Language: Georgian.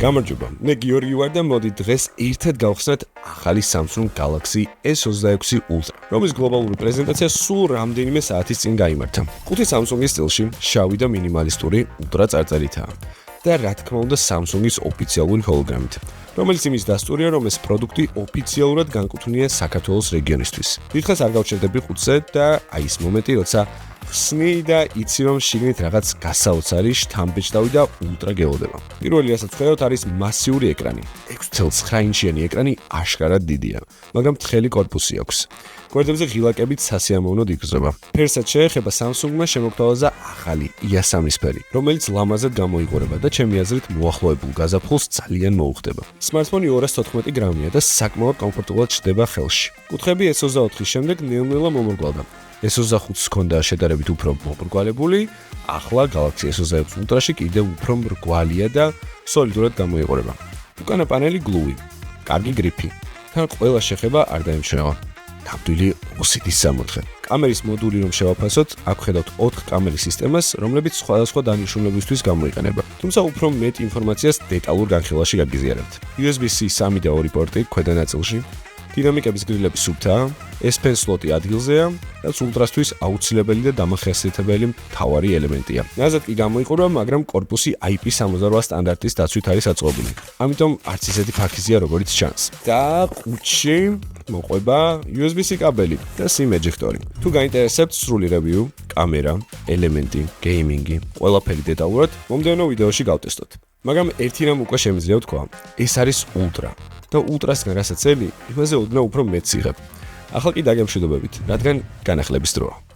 გამარჯობა, მე გიორგი ვარ და მოდი დღეს ერთად გავხსნათ ახალი Samsung Galaxy S26 Ultra, რომლის გლობალური პრეზენტაცია სულ რამდენიმე საათის წინ გაიმართა. ხუთი Samsung-ის სტილში, შავი და მინიმალისტური Ultra წარწერითაა. და რა თქმა უნდა Samsung-ის ოფიციალური ჰოლოგრამით, რომელიც იმის დასტურია, რომ ეს პროდუქტი ოფიციალურად განკუთვნილია საქართველოს რეგიონისთვის. დიდხანს არ გავჩერდები ხუთზე და აი ეს მომენტი, როცა ხსნი და იცი რომ შიგნით რაღაც გასაოცარი შთამბეჭდავი და ულტრა გელოდება. პირველი რასაც ხედავთ არის მასიური ეკრანი. 6.9 ინჩიანი ეკრანი აშკარად დიდია, მაგრამ თხელი კორპუსი აქვს. გვერდებზე ღილაკებით სასიამოვნოდ იგრძნობა. ფერსაც შეეხება Samsung-მა შემოგთავაზა ახალი იასამნის ფერი, რომელიც ლამაზად გამოიყურება და ჩემი აზრით მოახლოებულ გაზაფხულს ძალიან მოუხდება. სმარტფონი 214 გრამია და საკმაოდ კომფორტულად ჩნდება ხელში. კუთხეები S24-ის შემდეგ ნელ-ნელა მომრგვალდა. S25-ს ჰქონდა შედარებით უფრო მომრგვალებული, ახლა Galaxy S26 Ultra-ში კიდევ უფრო მრგვალია და სოლიდურად გამოიყურება. უკანა პანელი გლუვი, კარგი გრიფი. თან ყველა შეხება არ დაემჩნევა. ნამდვილი OCD-ის სამოთხე. კამერის მოდული რომ შევაფასოთ, აქ ხედავთ 4 კამერის სისტემას, რომლებიც სხვადასხვა დანიშნულებისთვის გამოიყენება. თუმცა უფრო მეტ ინფორმაციას დეტალურ განხილვაში გაგიზიარებთ. USB-C 3 და 2 პორტი ქვედა ნაწილში, დინამიკების გრილები სუფთაა, S Pen სლოტი ადგილზეა, რაც Ultra-სთვის აუცილებელი და დამახასიათებელი მთავარი ელემენტია. ნაზად კი გამოიყურება, მაგრამ კორპუსი IP68 სტანდარტის დაცვით არის აწყობილი. ამიტომ არც ისეთი ფაქიზია, როგორც ჩანს. და ყუთში მოყვება USB-C კაბელი და SIM ეჯექტორი. თუ გაინტერესებთ სრული review, კამერა, ელემენტი, გეიმინგი, ყველაფერი დეტალურად, მომდევნო ვიდეოში გავტესტოთ. მაგრამ ერთი რამ უკვე შემიძლია ვთქვა, ეს არის Ultra. და Ultra-სგან რასაც ელი, იმაზე ოდნავ უფრო მეტს იღებ. ახლა კი დაგემშვიდობებით, რადგან განახლების დროა.